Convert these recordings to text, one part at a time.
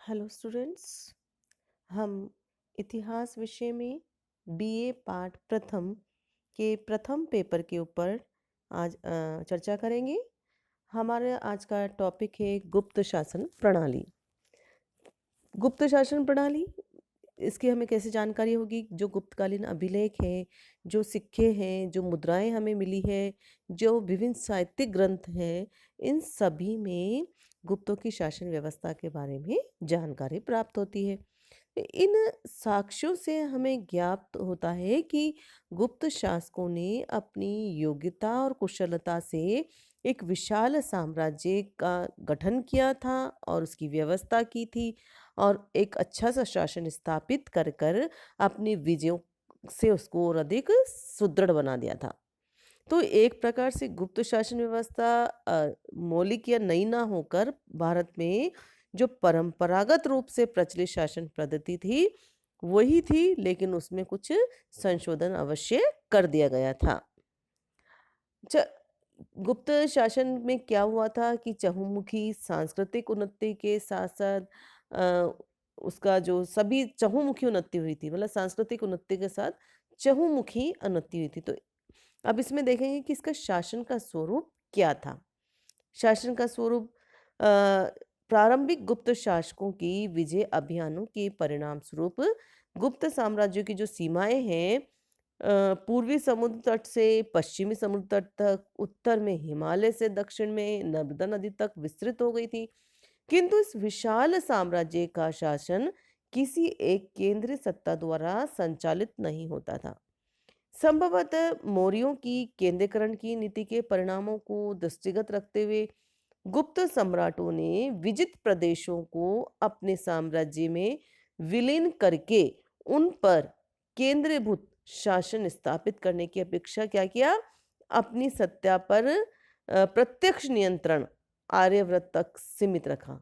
Hello students. हम इतिहास विषय में बीए पाठ प्रथम के प्रथम पेपर के ऊपर आज चर्चा करेंगे। हमारे आज का टॉपिक है गुप्त शासन प्रणाली। गुप्त शासन प्रणाली, इसकी हमें कैसे जानकारी होगी? जो गुप्तकालीन अभिलेख हैं, जो सिक्के हैं, जो मुद्राएं हमें मिली है, जो विभिन्न साहित्यिक ग्रंथ हैं, इन सभी में गुप्तों की शासन व्यवस्था के बारे में जानकारी प्राप्त होती है। इन साक्ष्यों से हमें ज्ञात होता है कि गुप्त शासकों ने अपनी योग्यता और कुशलता से एक विशाल साम्राज्य का गठन किया था और उसकी व्यवस्था की थी और एक अच्छा सा शासन स्थापित कर कर अपनी विजयों से उसको और अधिक सुदृढ़ बना दिया था। तो एक प्रकार से गुप्त शासन व्यवस्था मौलिक या नई ना होकर भारत में जो परंपरागत रूप से प्रचलित शासन पद्धति थी वही थी, लेकिन उसमें कुछ संशोधन अवश्य कर दिया गया था। च गुप्त शासन में क्या हुआ था कि चहुमुखी सांस्कृतिक उन्नति के साथ-साथ अ, उसका जो सभी चहुमुखी उन्नति हुई थी, मतलब सांस्कृतिक उन्नति के साथ चहुमुखी उन्नति हुई थी। तो अब इसमें देखेंगे कि इसका शासन का स्वरूप क्या था? शासन का स्वरूप अ, प्रारंभिक गुप्त शासकों की विजय अभियानों के परिणाम स्वरूप गुप्त साम्राज्य की जो सीमाएँ हैं, पूर्वी समुद्र तट से पश्चिमी समुद्र तट तक, उत्तर में हिमालय से दक्षिण में नर्मदा नदी तक विस्तृत हो गई थी। किंतु इस विशाल साम्राज्य का शासन किसी एक केंद्रीय सत्ता द्वारा संचालित नहीं होता था। संभवतः मौर्यों की केंद्रीकरण की नीति के परिणामों को दृष्टिगत रखते हुए गुप्त सम्राटों ने विजित प्रदेशों को अपने साम्राज्य में विलीन करके उन पर केंद्रीभूत शासन स्थापित करने की अपेक्षा क्या किया? अपनी सत्ता पर प्रत्यक्ष नियंत्रण आर्यव्रत तक सीमित रखा।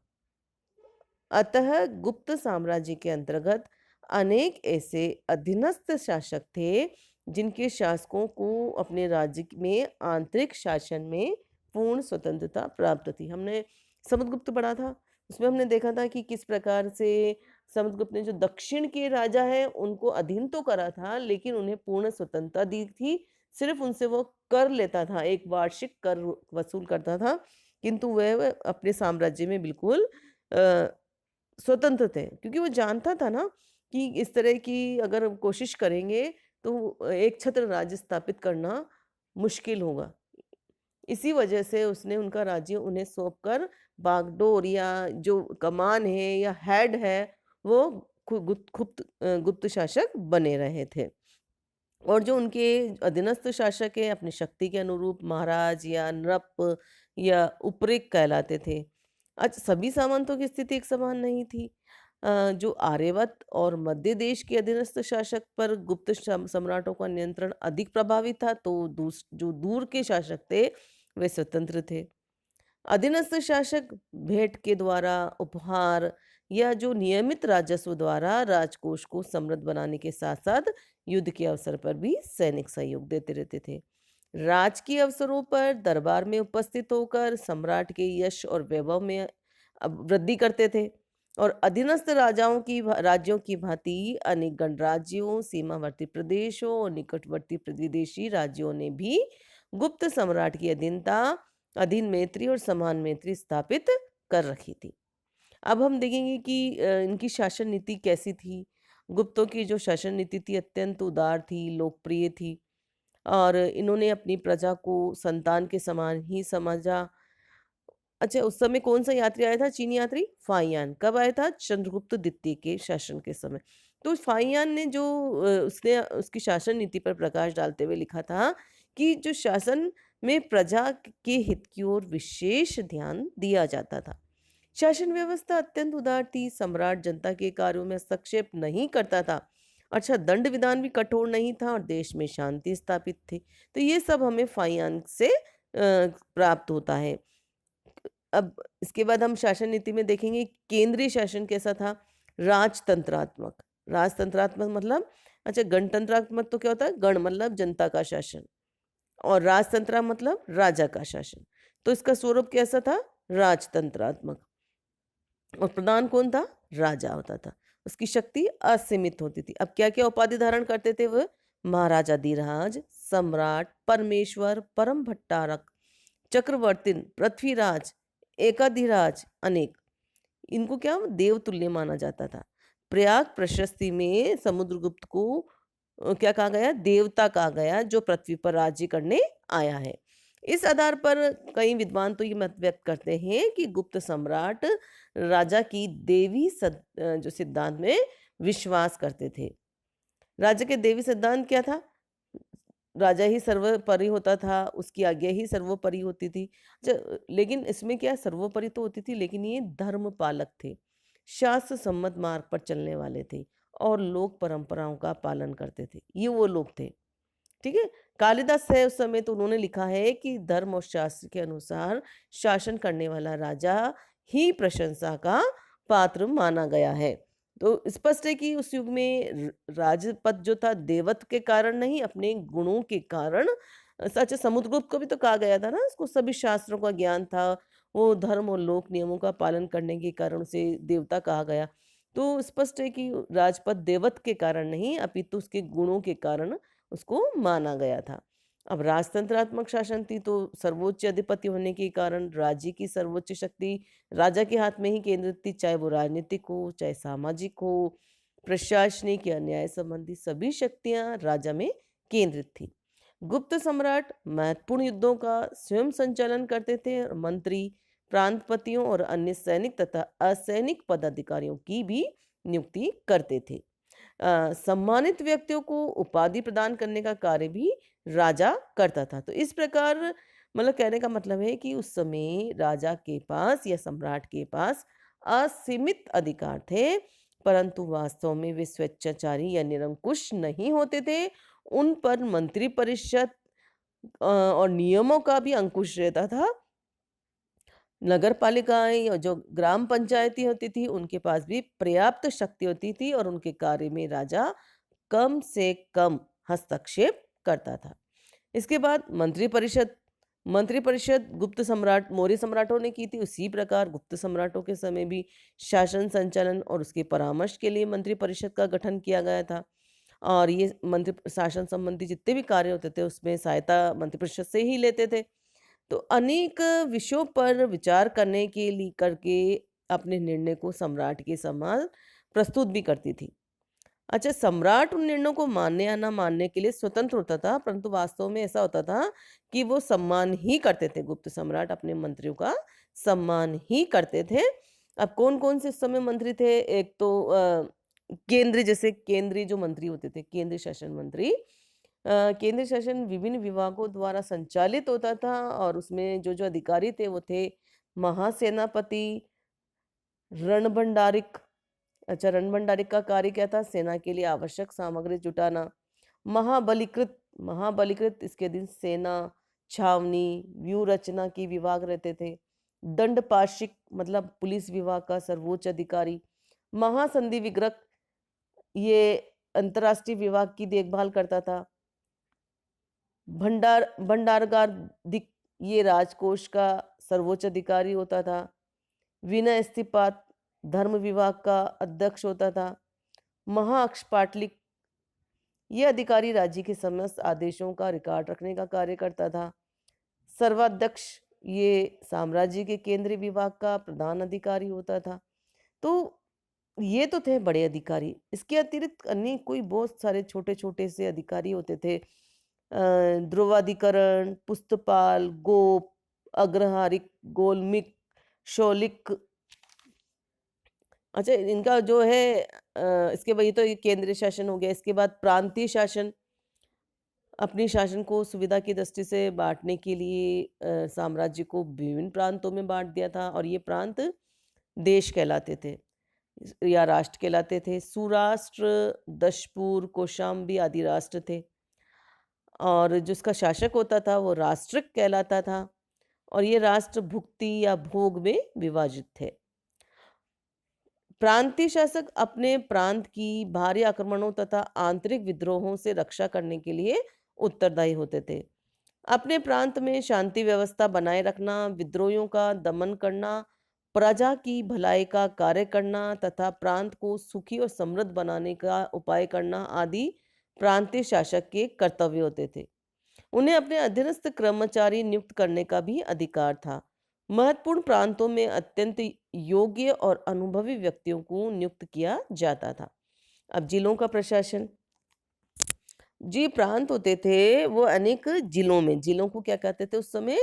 अतः गुप्त साम्राज्य के अंतर्गत अनेक ऐसे अधीनस्थ शासक थे जिनके शासकों को अपने राज्य में आंतरिक शासन में पूर्ण स्वतंत्रता प्राप्त थी। हमने समुद्रगुप्त पढ़ा था, उसमें हमने देखा था कि किस प्रकार से समुद्रगुप्त ने जो दक्षिण के राजा हैं उनको अधीन तो करा था, लेकिन उन्हें पूर्ण स्वतंत्रता दी थी। सिर्फ उनसे वो कर लेता था, एक वार्षिक कर वसूल करता था, किंतु वह अपने साम्राज्य में बिल्कुल अ, स्वतंत्र थे, क्योंकि वो जानता था ना कि इस तरह की अगर कोशिश करेंगे तो एक छत्र राज्य स्थापित करना मुश्किल होगा। इसी वजह से उसने उनका राज्य उन्हें सौंपकर बागडोर या जो कमान है या हेड है वो गुप्त शासक बने रहे थे। और जो उनके अधीनस्थ शासक हैं अपनी शक्ति के अनुरूप महाराज या नृप या उपरिक कहलाते थे। आज सभी सामंतों की स्थिति एक समान नहीं थी। जो आर्यवत और मध्य देश के अधीनस्थ शासक पर गुप्त सम्राटों का नियंत्रण अधिक प्रभावी था, तो जो दूर के शासक थे वे स्वतंत्र थे। अधीनस्थ शासक भेंट के द्वारा, उपहार या जो नियमित राजस्व द्वारा राजकोष को समृद्ध बनाने के साथ साथ युद्ध के अवसर पर भी सैनिक सहयोग देते रहते थे। राजकीय अवसरों पर दरबार में उपस्थित होकर सम्राट के यश और वैभव में वृद्धि करते थे। और अधीनस्थ राज्यों की भांति अनेक गणराज्यों, सीमावर्ती प्रदेशों और निकटवर्ती विदेशी राज्यों ने भी गुप्त सम्राट की अधीन मैत्री और समान मैत्री स्थापित कर रखी थी। अब हम देखेंगे कि इनकी शासन नीति कैसी थी। गुप्तों की जो शासन नीति थी अत्यंत उदार थी, लोकप्रिय थी और इन्होंने अपनी प्रजा को संतान के समान ही समझा। अच्छा, उस समय कौन सा यात्री आया था? चीनी यात्री फाहियान। कब आया था? चंद्रगुप्त द्वितीय के शासन के समय। तो फाहियान ने जो उसने उसकी शासन नीति पर प्रकाश डालते हुए लिखा था कि जो शासन में प्रजा के हित की ओर विशेष ध्यान दिया जाता था। शासन व्यवस्था अत्यंत उदार थी, सम्राट जनता के कार्यों में हस्तक्षेप नहीं करता था। अच्छा, दंड विधान भी कठोर नहीं था और देश में शांति स्थापित थी। तो ये सब हमें फाहियान से प्राप्त होता है। अब इसके बाद हम शासन नीति में देखेंगे केंद्रीय शासन कैसा था। राजतंत्रात्मक। राजतंत्रात्मक मतलब, अच्छा, गणतंत्रात्मक तो क्या होता है? गण मतलब जनता का शासन और राजतंत्र मतलब राजा का शासन। तो इसका स्वरूप कैसा था? राजतंत्रात्मक। और प्रधान कौन था? राजा होता था। उसकी शक्ति असीमित होती थी। अब क्या-क्या उपाधि धारण करते थे वह? महाराजाधिराज, सम्राट, परमेश्वर, परम भट्टारक, चक्रवर्तीन, पृथ्वीराज, एकाधिराज, अनेक। इनको क्या देवतुल्य माना जाता था। प्रयाग प्रशस्ति में समुद्रगुप्त को क्या कहा गया? देवता कहा गया जो पृथ्वी पर राज्य करने आया है। इस आधार पर कई विद्वान तो ये मत व्यक्त करते हैं कि गुप्त सम्राट राजा की जो सिद्धांत में विश्वास करते थे। राजा के देवी सिद्धांत क्या था? राजा ही सर्वोपरि होता था, उसकी आज्ञा ही सर्वोपरि होती थी। लेकिन इसमें क्या सर्वोपरि तो होती थी, लेकिन ये धर्म पालक थे, शास्त्र सम्मत मार्ग पर चलने वाले थे और लोक परंपराओं का पालन करते थे। ये वो लोग थे। ठीक है। कालिदास है उस समय, तो उन्होंने लिखा है कि धर्म और शास्त्र के अनुसार शासन करने वाला राजा ही प्रशंसा का पात्र माना गया है। तो स्पष्ट है कि उस युग में राजपद जो था देवत्व के कारण नहीं, अपने गुणों के कारण। सच है, समुद्रगुप्त को भी तो कहा गया था ना, उसको सभी शास्त्रों का ज्ञान था। वो धर्म और लोक नियमों का पालन करने के कारण उसे देवता कहा गया। तो स्पष्ट है कि राजपद देवत्व के कारण नहीं, अपितु उसके गुणों के कारण उसको माना गया था। अब राजतंत्रात्मक शासन थी, तो सर्वोच्च अधिपति होने के कारण राज्य की सर्वोच्च शक्ति राजा के हाथ में ही केंद्रित थी, चाहे वो राजनीतिक हो, चाहे सामाजिक हो, प्रशासनिक या न्याय संबंधी सभी शक्तियां राजा में केंद्रित थी। गुप्त सम्राट महत्वपूर्ण युद्धों का स्वयं संचालन करते थे और मंत्री, प्रांतपतियों और अन्य सैनिक तथा असैनिक पदाधिकारियों की भी नियुक्ति करते थे। सम्मानित व्यक्तियों को उपाधि प्रदान करने का कार्य भी राजा करता था। तो इस प्रकार मतलब कहने का मतलब है कि उस समय राजा के पास या सम्राट के पास असीमित अधिकार थे, परंतु वास्तव में वे स्वेच्छाचारी या निरंकुश नहीं होते थे। उन पर मंत्री परिषद और नियमों का भी अंकुश रहता था। नगर पालिकाएँ या जो ग्राम पंचायती होती थी, उनके पास भी पर्याप्त शक्ति होती थी और उनके कार्य में राजा कम से कम हस्तक्षेप करता था। इसके बाद मंत्रिपरिषद गुप्त सम्राट मौर्य सम्राटों ने की थी। उसी प्रकार गुप्त सम्राटों के समय भी शासन संचालन और उसके परामर्श के लिए मंत्रिपरिषद का गठन किया गया था। और ये मंत्रि शासन संबंधी जितने भी कार्य होते थे, उसमें सहायता मंत्रिपरिषद से ही लेते थे। तो अनेक विषयों पर विचार करने के लिए करके अपने निर्णय को सम्राट के समान प्रस्तुत भी करती थी। अच्छा, सम्राट उन निर्णयों को मानने या ना मानने के लिए स्वतंत्र होता था, परंतु वास्तव में ऐसा होता था कि वो सम्मान ही करते थे। गुप्त सम्राट अपने मंत्रियों का सम्मान ही करते थे। अब कौन-कौन से उस समय मंत्री थे? एक तो जैसे केंद्रीय जो मंत्री होते थे, केंद्रीय शासन मंत्री। केंद्रीय शासन विभिन्न विभागों द्वारा संचालित होता था और उसमें जो-जो अधिकारी थे वो थे महासेनापति, रणभंडारिक। अच्छा, रणभंडारिक का कार्य क्या था? सेना के लिए आवश्यक सामग्री जुटाना। महाबलीकृत महाबलीकृत इसके अधीन सेना, छावनी, व्यूह रचना की विभाग रहते थे। दंडपाशिक मतलब पुलिस विभाग का सर्वोच्च अधिकारी। महासंधि विग्रह ये अंतर्राष्ट्रीय विभाग की देखभाल करता था। भंडारगार दिक ये राजकोष का सर्वोच्च अधिकारी होता था। विनय स्थिपात धर्म विभाग का अध्यक्ष होता था। महाअक्षपाटलिक ये अधिकारी राज्य के समस्त आदेशों का रिकॉर्ड रखने का कार्य करता था। सर्वाध्यक्ष ये साम्राज्य के केंद्रीय विभाग का प्रधान अधिकारी होता था। तो ये तो थे बड़े अधिकारी। इसके अतिरिक्त अन्य कोई बहुत सारे छोटे-छोटे से अधिकारी होते थे। ध्रुवाधिकरण, पुस्तपाल, गोप, अग्रहारिक, गोलमिक, शौलिक। अच्छा, इनका जो है इसके वही तो ये केंद्रीय शासन हो गया। इसके बाद प्रांतीय शासन, अपनी शासन को सुविधा की दृष्टि से बाँटने के लिए साम्राज्य को विभिन्न प्रांतों में बाँट दिया था और ये प्रांत देश कहलाते थे या राष्ट्र कहलाते थे। सुराष्ट्र, दशपुर, कौशाम्बी आदि राष्ट्र थे और जिसका शासक होता था वो राष्ट्रक कहलाता था और ये राष्ट्र भुक्ति या भोग में विभाजित थे। प्रांतीय शासक अपने प्रांत की बाहरी आक्रमणों तथा आंतरिक विद्रोहों से रक्षा करने के लिए उत्तरदायी होते थे। अपने प्रांत में शांति व्यवस्था बनाए रखना, विद्रोहियों का दमन करना प्रजा की भलाई का कार्य करना तथा प्रांत को सुखी और समृद्ध बनाने का उपाय करना आदि प्रांतीय शासक के कर्तव्य होते थे। उन्हें अपने अधीनस्थ कर्मचारी नियुक्त करने का भी अधिकार था। महत्वपूर्ण प्रांतों में अत्यंत योग्य और अनुभवी व्यक्तियों को नियुक्त किया जाता था। अब जिलों का प्रशासन, जी प्रांत होते थे वो अनेक जिलों में, जिलों को क्या कहते थे उस समय,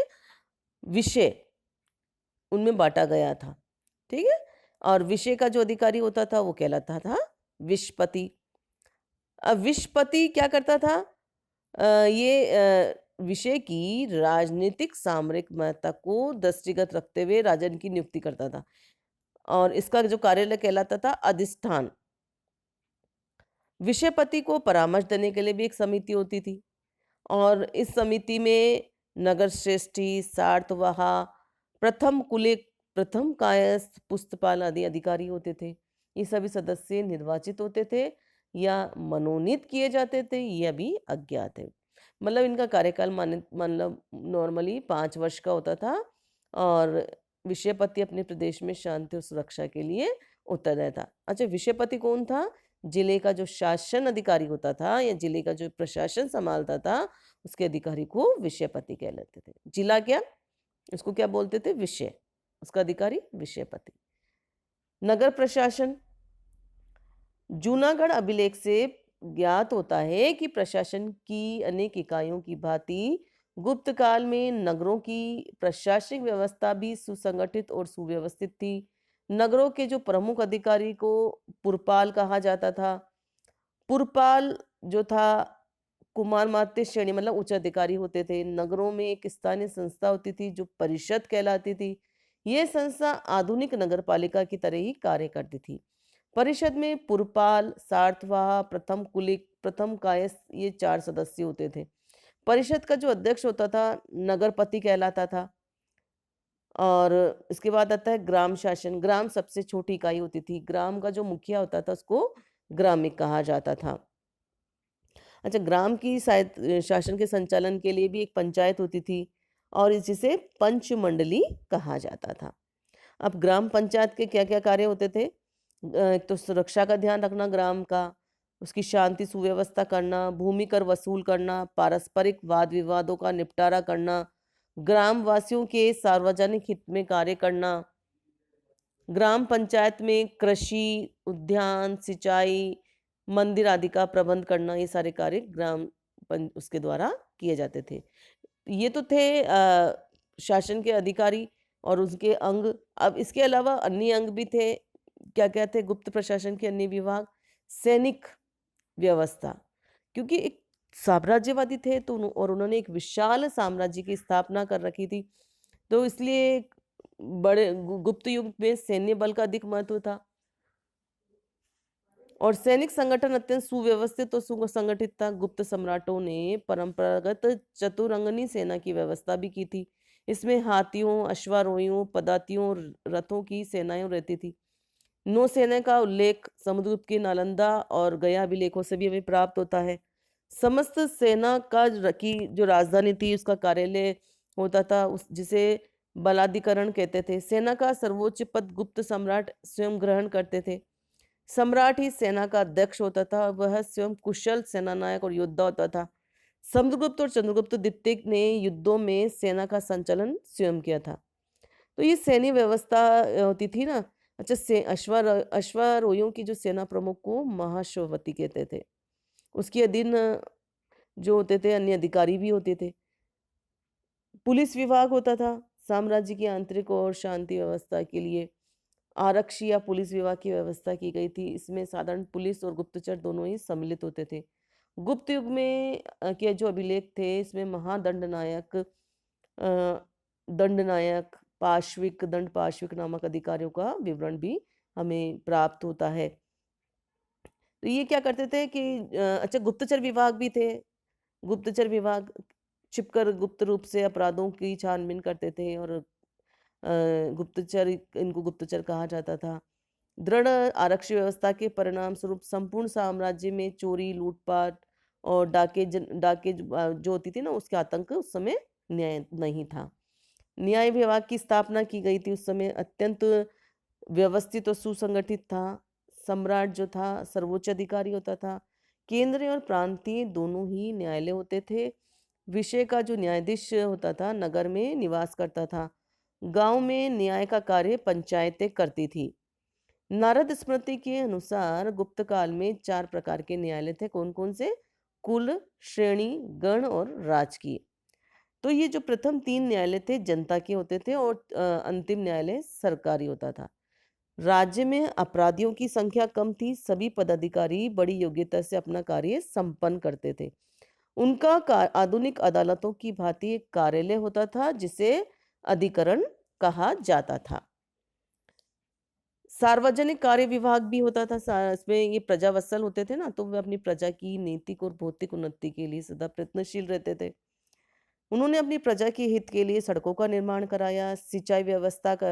विषय, उनमें बांटा गया था। ठीक है। और विषय का जो अधिकारी होता था वो कहलाता था विषपति। अब विषपति क्या करता था, विषय की राजनीतिक सामरिक महत्ता को दृष्टिगत रखते हुए राजन की नियुक्ति करता था और इसका जो कार्यालय कहलाता था अधिष्ठान। विषयपति को परामर्श देने के लिए भी एक समिति होती थी और इस समिति में नगर श्रेष्ठी, सार्थवाहा, प्रथम कुलिक, प्रथम कायस्थ, पुस्तपाल आदि अधिकारी होते थे। ये सभी सदस्य निर्वाचित होते थे या मनोनीत किए जाते थे, यह भी अज्ञात है। मतलब इनका कार्यकाल मतलब नॉर्मली 5 वर्ष का होता था और विषयपति अपने प्रदेश में शांति और सुरक्षा के लिए उत्तरदायी था। अच्छा, विषयपति कौन था? जिले का जो शासन अधिकारी होता था या जिले का जो प्रशासन संभालता था उसके अधिकारी को विषयपति कह लेते थे। जिला क्या, उसको क्या बोलते थे? विषय, उसका अधिकारी विषयपति। नगर प्रशासन, जूनागढ़ अभिलेख से ज्ञात होता है कि प्रशासन की अनेक इकाइयों की भांति गुप्त काल में नगरों की प्रशासनिक व्यवस्था भी सुसंगठित और सुव्यवस्थित थी। नगरों के जो प्रमुख अधिकारी को पुरपाल कहा जाता था। पुरपाल जो था कुमार मात्य श्रेणी मतलब उच्च अधिकारी होते थे। नगरों में एक स्थानीय संस्था होती थी जो परिषद कहलाती थी। ये संस्था आधुनिक नगरपालिका की तरह ही कार्य करती थी। परिषद में पुरपाल, सार्थवाह, प्रथम कुलिक, प्रथम कायस्थ, ये 4 सदस्य होते थे। परिषद का जो अध्यक्ष होता था नगरपति कहलाता था। और इसके बाद आता है ग्राम शासन। ग्राम सबसे छोटी इकाई होती थी। ग्राम का जो मुखिया होता था उसको ग्रामिक कहा जाता था। अच्छा, ग्राम की शासन के संचालन के लिए भी एक पंचायत होती थी और जिसे पंचमंडली कहा जाता था। अब ग्राम पंचायत के क्या क्या कार्य होते थे? एक तो सुरक्षा का ध्यान रखना ग्राम का, उसकी शांति सुव्यवस्था करना, भूमि कर वसूल करना, पारस्परिक वाद विवादों का निपटारा करना, ग्राम वासियों के सार्वजनिक हित में कार्य करना, ग्राम पंचायत में कृषि, उद्यान, सिंचाई, मंदिर आदि का प्रबंध करना, ये सारे कार्य उसके द्वारा किए जाते थे। ये तो थे शासन के अधिकारी और उसके अंग। अब इसके अलावा अन्य अंग भी थे। क्या क्या थे गुप्त प्रशासन के अन्य विभाग? सैनिक व्यवस्था, क्योंकि एक साम्राज्यवादी थे तो और उन्होंने एक विशाल साम्राज्य की स्थापना कर रखी थी, तो इसलिए बड़े गुप्त युग में सैन्य बल का अधिक महत्व था और सैनिक संगठन अत्यंत सुव्यवस्थित और सुसंगठित था। गुप्त सम्राटों ने परंपरागत चतुरंगनी सेना की व्यवस्था भी की थी। इसमें हाथियों, अश्वारोहियों, पदातियों, रथों की सेनाएं रहती थी। नौसेना का उल्लेख समुद्रगुप्त की नालंदा और गया अभिलेखों से भी हमें प्राप्त होता है। समस्त सेना का की जो राजधानी थी उसका कार्यालय होता था, उस जिसे बलाधिकरण कहते थे। सेना का सर्वोच्च पद गुप्त सम्राट स्वयं ग्रहण करते थे। सम्राट ही सेना का अध्यक्ष होता था, वह स्वयं कुशल सेनानायक और योद्धा होता था। समुद्रगुप्त और चंद्रगुप्त द्वितीय ने युद्धों में सेना का संचालन स्वयं किया था। तो ये सैन्य व्यवस्था होती थी ना। अच्छा, से अश्वारोहियों की जो सेना प्रमुख को महाश्वपति कहते थे। उसके अधीन जो होते थे अन्य अधिकारी भी होते थे। पुलिस विभाग होता था। साम्राज्य की आंतरिक और शांति व्यवस्था के लिए आरक्षी या पुलिस विभाग की व्यवस्था की गई थी। इसमें साधारण पुलिस और गुप्तचर दोनों ही सम्मिलित होते थे। गुप्त युग में के जो अभिलेख थे इसमें महादंडनायक, दंडनायक, पाश्विक, दंड पाश्विक नामक अधिकारियों का विवरण भी हमें प्राप्त होता है। तो ये क्या करते थे कि अच्छा, गुप्तचर विभाग भी थे। गुप्तचर विभाग छिपकर गुप्त रूप से अपराधों की छानबीन करते थे और गुप्तचर, इनको गुप्तचर कहा जाता था। दृढ़ आरक्षी व्यवस्था के परिणाम स्वरूप संपूर्ण साम्राज्य में चोरी, लूटपाट और डाके जो होती थी ना उसके आतंक उस समय न्याय नहीं था। न्याय विभाग की स्थापना की गई थी। उस समय अत्यंत व्यवस्थित और सुसंगठित था। सम्राट जो था सर्वोच्च अधिकारी होता था। केंद्रीय और प्रांतीय दोनों ही न्यायालय होते थे। विषय का जो न्यायाधीश होता था नगर में निवास करता था। गांव में न्याय का कार्य पंचायतें करती थी। नारद स्मृति के अनुसार गुप्त काल में 4 प्रकार के न्यायालय थे। कौन कौन से? कुल, श्रेणी, गण और राजकीय। तो ये जो प्रथम 3 न्यायालय थे जनता के होते थे और अंतिम न्यायालय सरकारी होता था। राज्य में अपराधियों की संख्या कम थी। सभी पदाधिकारी बड़ी योग्यता से अपना कार्य संपन्न करते थे। उनका आधुनिक अदालतों की भांति एक कार्यालय होता था जिसे अधिकरण कहा जाता था। सार्वजनिक कार्य विभाग भी होता था। इसमें ये प्रजावत्सल होते थे ना, तो वे अपनी प्रजा की नैतिक और भौतिक उन्नति के लिए सदा प्रयत्नशील रहते थे। उन्होंने अपनी प्रजा के हित के लिए सड़कों का निर्माण कराया, सिंचाई व्यवस्था का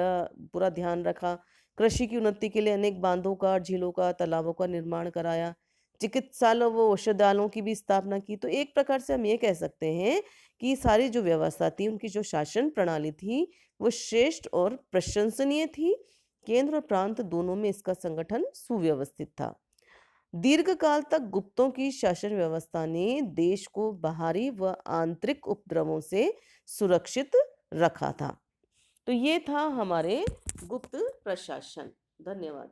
पूरा ध्यान रखा, कृषि की उन्नति के लिए अनेक बांधों का, झीलों का, तालाबों का निर्माण कराया, चिकित्सालय व औषधालयों की भी स्थापना की। तो एक प्रकार से हम ये कह सकते हैं कि सारी जो व्यवस्था थी, उनकी जो शासन प्रणाली थी, वो श्रेष्ठ और प्रशंसनीय थी। केंद्र और प्रांत दोनों में इसका संगठन सुव्यवस्थित था। दीर्घकाल तक गुप्तों की शासन व्यवस्था ने देश को बाहरी व आंतरिक उपद्रवों से सुरक्षित रखा था। तो ये था हमारे गुप्त प्रशासन। धन्यवाद।